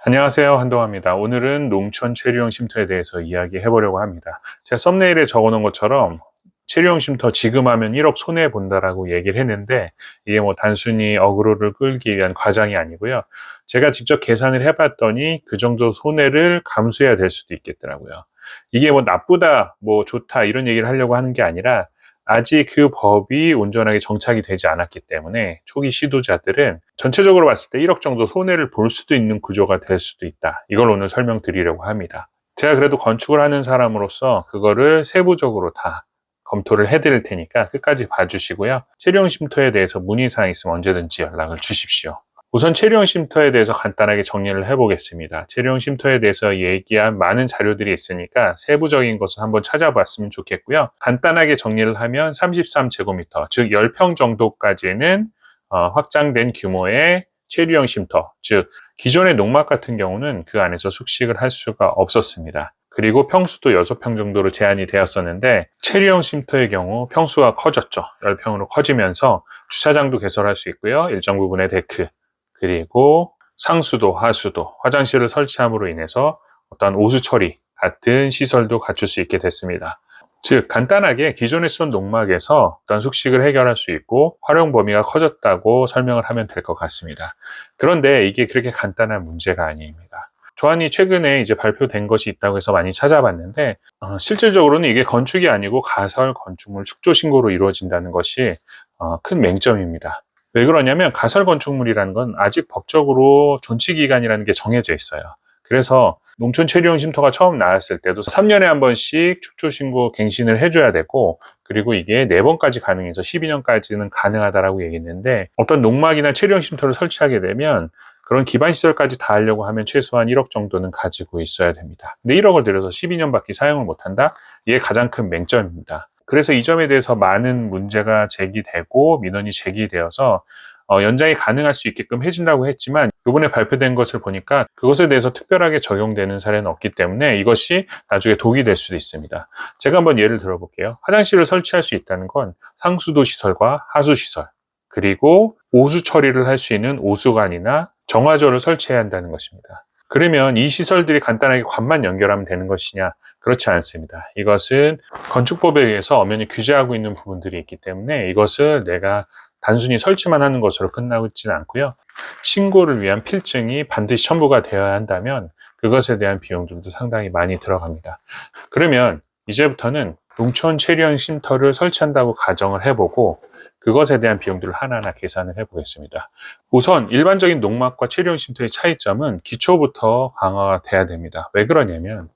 안녕하세요, 한동화입니다. 오늘은 농촌 체류용 쉼터에 대해서 이야기해 보려고 합니다. 제가 썸네일에 적어 놓은 것처럼 체류용 쉼터 지금 하면 1억 손해 본다라고 얘기를 했는데, 이게 뭐 단순히 어그로를 끌기 위한 과장이 아니고요. 제가 직접 계산을 해봤더니 그 정도 손해를 감수해야 될 수도 있겠더라고요. 이게 뭐 나쁘다, 뭐 좋다 이런 얘기를 하려고 하는 게 아니라, 아직 그 법이 온전하게 정착이 되지 않았기 때문에 초기 시도자들은 전체적으로 봤을 때 1억 정도 손해를 볼 수도 있는 구조가 될 수도 있다. 이걸 오늘 설명드리려고 합니다. 제가 그래도 건축을 하는 사람으로서 그거를 세부적으로 다 검토를 해드릴 테니까 끝까지 봐주시고요. 체류용 쉼터에 대해서 문의사항 있으면 언제든지 연락을 주십시오. 우선 체류용 쉼터에 대해서 간단하게 정리를 해보겠습니다. 체류용 쉼터에 대해서 얘기한 많은 자료들이 있으니까 세부적인 것을 한번 찾아봤으면 좋겠고요. 간단하게 정리를 하면 33제곱미터, 즉 10평 정도까지는 확장된 규모의 체류용 쉼터, 즉 기존의 농막 같은 경우는 그 안에서 숙식을 할 수가 없었습니다. 그리고 평수도 6평 정도로 제한이 되었었는데, 체류용 쉼터의 경우 평수가 커졌죠. 10평으로 커지면서 주차장도 개설할 수 있고요. 일정 부분의 데크, 그리고 상수도, 하수도, 화장실을 설치함으로 인해서 어떤 오수 처리 같은 시설도 갖출 수 있게 됐습니다. 즉 간단하게 기존에 쓰던 농막에서 어떤 숙식을 해결할 수 있고 활용 범위가 커졌다고 설명을 하면 될 것 같습니다. 그런데 이게 그렇게 간단한 문제가 아닙니다. 조안이 최근에 이제 발표된 것이 있다고 해서 많이 찾아봤는데, 실질적으로는 이게 건축이 아니고 가설 건축물 축조 신고로 이루어진다는 것이 큰 맹점입니다. 왜 그러냐면 가설 건축물이라는 건 아직 법적으로 존치기간이라는 게 정해져 있어요. 그래서 농촌 체류용 쉼터가 처음 나왔을 때도 3년에 한 번씩 축조신고 갱신을 해줘야 되고, 그리고 이게 4번까지 가능해서 12년까지는 가능하다라고 얘기했는데, 어떤 농막이나 체류용 쉼터를 설치하게 되면 그런 기반시설까지 다 하려고 하면 최소한 1억 정도는 가지고 있어야 됩니다. 근데 1억을 들여서 12년밖에 사용을 못한다? 이게 가장 큰 맹점입니다. 그래서 이 점에 대해서 많은 문제가 제기되고 민원이 제기되어서 연장이 가능할 수 있게끔 해준다고 했지만, 이번에 발표된 것을 보니까 그것에 대해서 특별하게 적용되는 사례는 없기 때문에 이것이 나중에 독이 될 수도 있습니다. 제가 한번 예를 들어볼게요. 화장실을 설치할 수 있다는 건 상수도 시설과 하수 시설, 그리고 오수 처리를 할 수 있는 오수관이나 정화조를 설치해야 한다는 것입니다. 그러면 이 시설들이 간단하게 관만 연결하면 되는 것이냐? 그렇지 않습니다. 이것은 건축법에 의해서 엄연히 규제하고 있는 부분들이 있기 때문에 이것을 내가 단순히 설치만 하는 것으로 끝나고 있지는 않고요. 신고를 위한 필증이 반드시 첨부가 되어야 한다면 그것에 대한 비용들도 상당히 많이 들어갑니다. 그러면 이제부터는 농촌 체류용 쉼터를 설치한다고 가정을 해보고 그것에 대한 비용들을 하나하나 계산을 해보겠습니다. 우선 일반적인 농막과 체류용 쉼터의 차이점은 기초부터 강화가 돼야 됩니다. 왜 그러냐면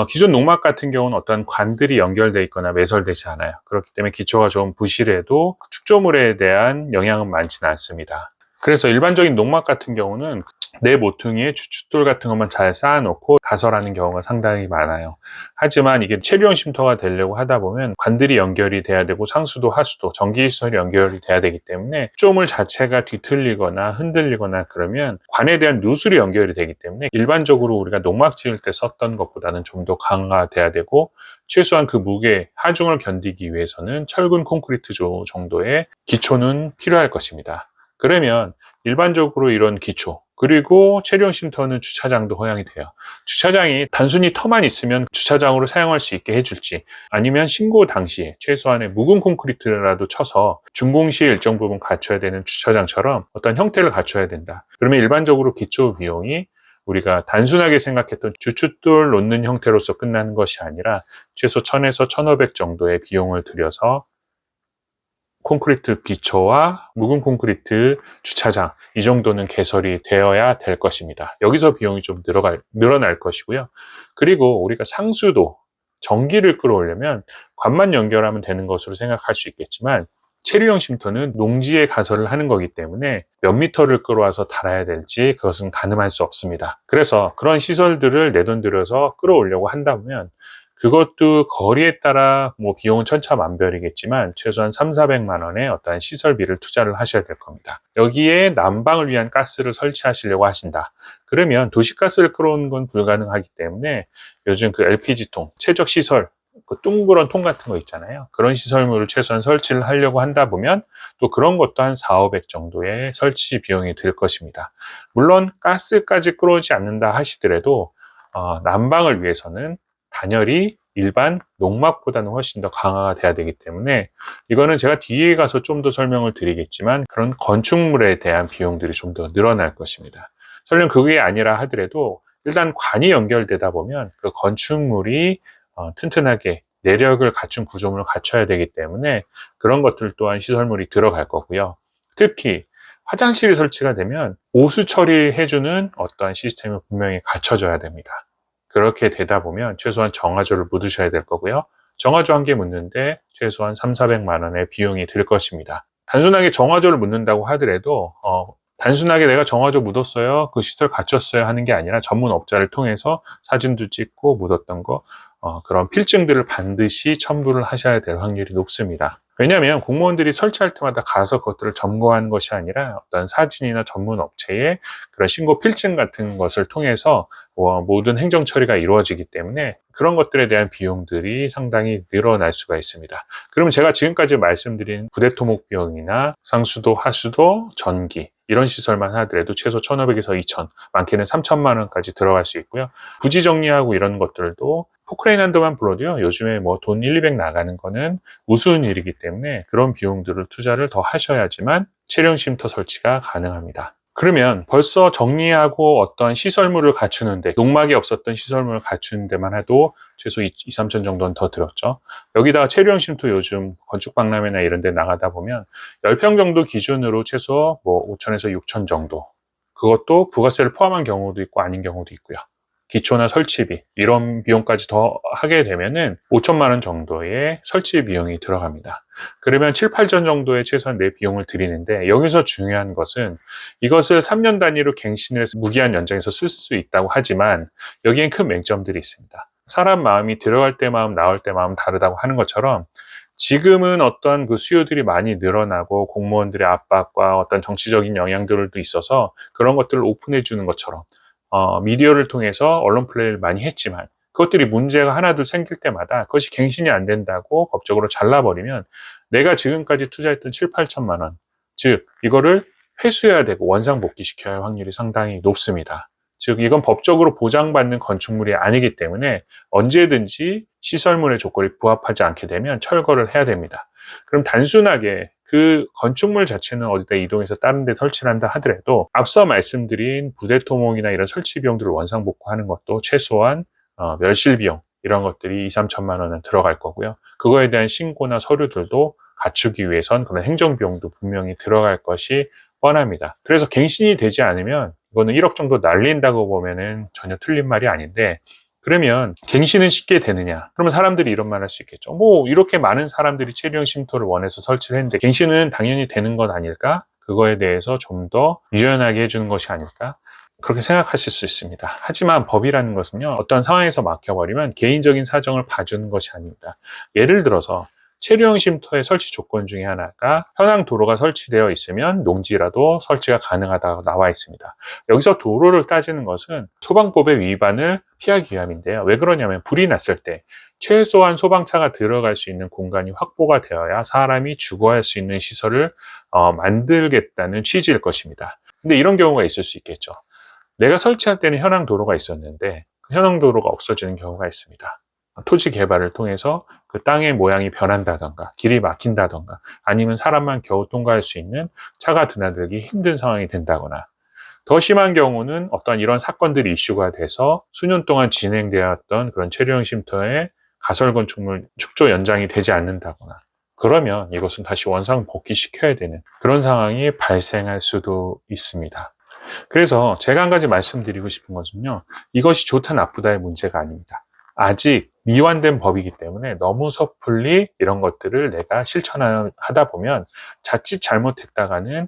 기존 농막 같은 경우는 어떤 관들이 연결되어 있거나 매설되지 않아요. 그렇기 때문에 기초가 좀 부실해도 축조물에 대한 영향은 많지는 않습니다. 그래서 일반적인 농막 같은 경우는 내 모퉁이에 주춧돌 같은 것만 잘 쌓아놓고 가설하는 경우가 상당히 많아요. 하지만 이게 체류용 쉼터가 되려고 하다 보면 관들이 연결이 돼야 되고 상수도 하수도 전기시설이 연결이 돼야 되기 때문에 축조물 자체가 뒤틀리거나 흔들리거나 그러면 관에 대한 누설이 연결이 되기 때문에 일반적으로 우리가 농막 지을 때 썼던 것보다는 좀 더 강화돼야 되고, 최소한 그 무게 하중을 견디기 위해서는 철근 콘크리트 정도의 기초는 필요할 것입니다. 그러면 일반적으로 이런 기초, 그리고 체류용 쉼터는 주차장도 허용이 돼요. 주차장이 단순히 터만 있으면 주차장으로 사용할 수 있게 해줄지, 아니면 신고 당시에 최소한의 묵은 콘크리트라도 쳐서 준공 시에 일정 부분 갖춰야 되는 주차장처럼 어떤 형태를 갖춰야 된다. 그러면 일반적으로 기초 비용이 우리가 단순하게 생각했던 주춧돌 놓는 형태로서 끝나는 것이 아니라 최소 1000에서 1500 정도의 비용을 들여서 콘크리트 기초와 묵은 콘크리트 주차장, 이 정도는 개설이 되어야 될 것입니다. 여기서 비용이 좀 늘어날 것이고요. 그리고 우리가 상수도, 전기를 끌어오려면 관만 연결하면 되는 것으로 생각할 수 있겠지만, 체류용 쉼터는 농지에 가설을 하는 거기 때문에 몇 미터를 끌어와서 달아야 될지 그것은 가늠할 수 없습니다. 그래서 그런 시설들을 내 돈 들여서 끌어오려고 한다면 그것도 거리에 따라 뭐 비용은 천차만별이겠지만 최소한 300~400만 원의 어떤 시설비를 투자를 하셔야 될 겁니다. 여기에 난방을 위한 가스를 설치하시려고 하신다. 그러면 도시가스를 끌어오는 건 불가능하기 때문에 요즘 그 LPG통, 최적 시설 그 둥그런 통 같은 거 있잖아요. 그런 시설물을 최소한 설치를 하려고 한다 보면 또 그런 것도 한 4,500 정도의 설치 비용이 들 것입니다. 물론 가스까지 끌어오지 않는다 하시더라도 난방을 위해서는 단열이 일반 농막보다는 훨씬 더 강화가 돼야 되기 때문에 이거는 제가 뒤에 가서 좀 더 설명을 드리겠지만 그런 건축물에 대한 비용들이 좀 더 늘어날 것입니다. 설령 그게 아니라 하더라도 일단 관이 연결되다 보면 그 건축물이 튼튼하게 내력을 갖춘 구조물을 갖춰야 되기 때문에 그런 것들 또한 시설물이 들어갈 거고요. 특히 화장실이 설치가 되면 오수 처리해주는 어떠한 시스템이 분명히 갖춰져야 됩니다. 그렇게 되다 보면 최소한 정화조를 묻으셔야 될 거고요. 정화조 한 개 묻는데 최소한 300~400만 원의 비용이 들 것입니다. 단순하게 정화조를 묻는다고 하더라도 단순하게 내가 정화조 묻었어요, 그 시설 갖췄어요 하는 게 아니라 전문 업자를 통해서 사진도 찍고 묻었던 거 그런 필증들을 반드시 첨부를 하셔야 될 확률이 높습니다. 왜냐하면 공무원들이 설치할 때마다 가서 그것들을 점거하는 것이 아니라 어떤 사진이나 전문 업체의 그런 신고 필증 같은 것을 통해서 모든 행정 처리가 이루어지기 때문에 그런 것들에 대한 비용들이 상당히 늘어날 수가 있습니다. 그러면 제가 지금까지 말씀드린 부대 토목 비용이나 상수도, 하수도, 전기 이런 시설만 하더라도 최소 1,500에서 2,000, 많게는 3,000만 원까지 들어갈 수 있고요. 부지 정리하고 이런 것들도 포크레인 한도만 불러도요, 요즘에 뭐 돈 1, 200 나가는 거는 우스운 일이기 때문에 그런 비용들을 투자를 더 하셔야지만 체류형 쉼터 설치가 가능합니다. 그러면 벌써 정리하고 어떤 시설물을 갖추는데, 농막이 없었던 시설물을 갖추는 데만 해도 최소 2~3천 정도는 더 들었죠. 여기다가 체류형 쉼터 요즘 건축박람회나 이런 데 나가다 보면 10평 정도 기준으로 최소 뭐 5천에서 6천 정도, 그것도 부가세를 포함한 경우도 있고 아닌 경우도 있고요. 기초나 설치비 이런 비용까지 더 하게 되면은 5천만 원 정도의 설치 비용이 들어갑니다. 그러면 7, 8천 정도의 최소한 내 비용을 들이는데, 여기서 중요한 것은 이것을 3년 단위로 갱신을 해서 무기한 연장해서 쓸 수 있다고 하지만 여기엔 큰 맹점들이 있습니다. 사람 마음이 들어갈 때 마음, 나올 때 마음 다르다고 하는 것처럼 지금은 어떤 그 수요들이 많이 늘어나고 공무원들의 압박과 어떤 정치적인 영향들도 있어서 그런 것들을 오픈해 주는 것처럼 미디어를 통해서 언론 플레이를 많이 했지만 그것들이 문제가 하나둘 생길 때마다 그것이 갱신이 안 된다고 법적으로 잘라버리면 내가 지금까지 투자했던 7, 8천만 원, 즉 이거를 회수해야 되고 원상복귀시켜야 할 확률이 상당히 높습니다. 즉 이건 법적으로 보장받는 건축물이 아니기 때문에 언제든지 시설물의 조건이 부합하지 않게 되면 철거를 해야 됩니다. 그럼 단순하게 그 건축물 자체는 어디다 이동해서 다른 데 설치를 한다 하더라도 앞서 말씀드린 부대 토목이나 이런 설치 비용들을 원상복구하는 것도 최소한 멸실 비용 이런 것들이 2~3천만 원은 들어갈 거고요. 그거에 대한 신고나 서류들도 갖추기 위해선 그런 행정 비용도 분명히 들어갈 것이 뻔합니다. 그래서 갱신이 되지 않으면 이거는 1억 정도 날린다고 보면은 전혀 틀린 말이 아닌데, 그러면 갱신은 쉽게 되느냐? 그러면 사람들이 이런 말 할 수 있겠죠. 뭐 이렇게 많은 사람들이 체류형 쉼터를 원해서 설치를 했는데 갱신은 당연히 되는 것 아닐까? 그거에 대해서 좀 더 유연하게 해주는 것이 아닐까? 그렇게 생각하실 수 있습니다. 하지만 법이라는 것은요, 어떤 상황에서 막혀버리면 개인적인 사정을 봐주는 것이 아닙니다. 예를 들어서 체류형 쉼터의 설치 조건 중에 하나가 현황 도로가 설치되어 있으면 농지라도 설치가 가능하다고 나와 있습니다. 여기서 도로를 따지는 것은 소방법의 위반을 피하기 위함인데요. 왜 그러냐면 불이 났을 때 최소한 소방차가 들어갈 수 있는 공간이 확보가 되어야 사람이 주거할 수 있는 시설을 만들겠다는 취지일 것입니다. 근데 이런 경우가 있을 수 있겠죠. 내가 설치할 때는 현황 도로가 있었는데 그 현황 도로가 없어지는 경우가 있습니다. 토지 개발을 통해서 그 땅의 모양이 변한다던가 길이 막힌다던가 아니면 사람만 겨우 통과할 수 있는 차가 드나들기 힘든 상황이 된다거나, 더 심한 경우는 어떤 이런 사건들이 이슈가 돼서 수년 동안 진행되었던 그런 체류형 쉼터의 가설 건축물 축조 연장이 되지 않는다거나, 그러면 이것은 다시 원상 복귀시켜야 되는 그런 상황이 발생할 수도 있습니다. 그래서 제가 한 가지 말씀드리고 싶은 것은요, 이것이 좋다 나쁘다의 문제가 아닙니다. 아직 미완된 법이기 때문에 너무 섣불리 이런 것들을 내가 실천하다 보면 자칫 잘못했다가는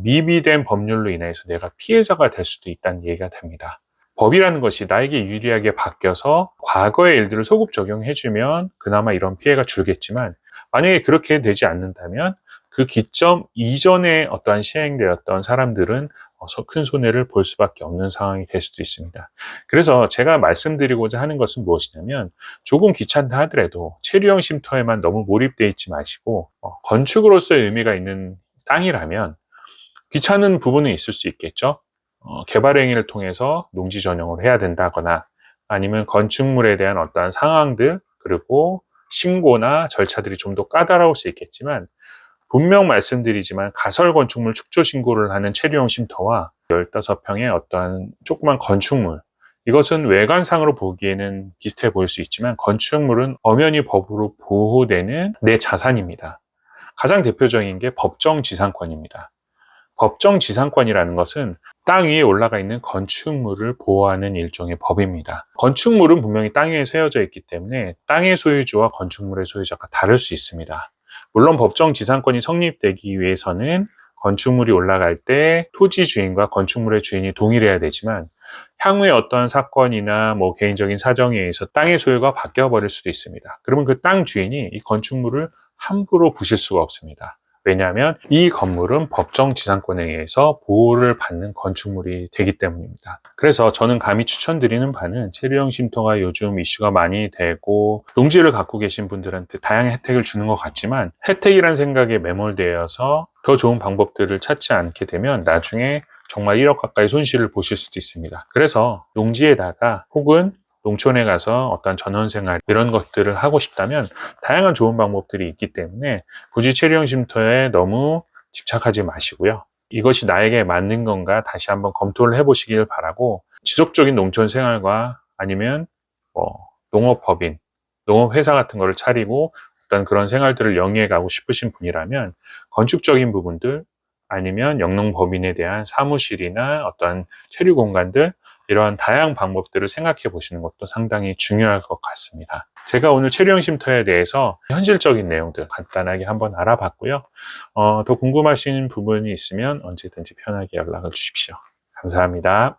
미비된 법률로 인해서 내가 피해자가 될 수도 있다는 얘기가 됩니다. 법이라는 것이 나에게 유리하게 바뀌어서 과거의 일들을 소급 적용해주면 그나마 이런 피해가 줄겠지만, 만약에 그렇게 되지 않는다면 그 기점 이전에 어떠한 시행되었던 사람들은 큰 손해를 볼 수밖에 없는 상황이 될 수도 있습니다. 그래서 제가 말씀드리고자 하는 것은 무엇이냐면, 조금 귀찮다 하더라도 체류형 쉼터에만 너무 몰입되어 있지 마시고, 건축으로서의 의미가 있는 땅이라면 귀찮은 부분은 있을 수 있겠죠. 개발 행위를 통해서 농지 전용을 해야 된다거나, 아니면 건축물에 대한 어떠한 상황들, 그리고 신고나 절차들이 좀 더 까다로울 수 있겠지만, 분명 말씀드리지만 가설 건축물 축조 신고를 하는 체류형 쉼터와 15평의 어떠한 조그만 건축물, 이것은 외관상으로 보기에는 비슷해 보일 수 있지만, 건축물은 엄연히 법으로 보호되는 내 자산입니다. 가장 대표적인 게 법정지상권입니다. 법정지상권이라는 것은 땅 위에 올라가 있는 건축물을 보호하는 일종의 법입니다. 건축물은 분명히 땅 위에 세워져 있기 때문에 땅의 소유주와 건축물의 소유자가 다를 수 있습니다. 물론 법정지상권이 성립되기 위해서는 건축물이 올라갈 때 토지 주인과 건축물의 주인이 동의를 해야 되지만, 향후에 어떠한 사건이나 개인적인 사정에 의해서 땅의 소유가 바뀌어 버릴 수도 있습니다. 그러면 그 땅 주인이 이 건축물을 함부로 부실 수가 없습니다. 왜냐하면 이 건물은 법정지상권에 의해서 보호를 받는 건축물이 되기 때문입니다. 그래서 저는 감히 추천드리는 바는, 체류형 쉼터가 요즘 이슈가 많이 되고 농지를 갖고 계신 분들한테 다양한 혜택을 주는 것 같지만, 혜택이란 생각에 매몰되어서 더 좋은 방법들을 찾지 않게 되면 나중에 정말 1억 가까이 손실을 보실 수도 있습니다. 그래서 농지에다가 혹은 농촌에 가서 어떤 전원생활, 이런 것들을 하고 싶다면 다양한 좋은 방법들이 있기 때문에 굳이 체류형 쉼터에 너무 집착하지 마시고요. 이것이 나에게 맞는 건가 다시 한번 검토를 해보시길 바라고, 지속적인 농촌 생활과 아니면 농업법인, 농업회사 같은 거를 차리고 어떤 그런 생활들을 영위해 가고 싶으신 분이라면, 건축적인 부분들, 아니면 영농법인에 대한 사무실이나 어떤 체류 공간들, 이러한 다양한 방법들을 생각해 보시는 것도 상당히 중요할 것 같습니다. 제가 오늘 체류형 쉼터에 대해서 현실적인 내용들 간단하게 한번 알아봤고요. 더 궁금하신 부분이 있으면 언제든지 편하게 연락을 주십시오. 감사합니다.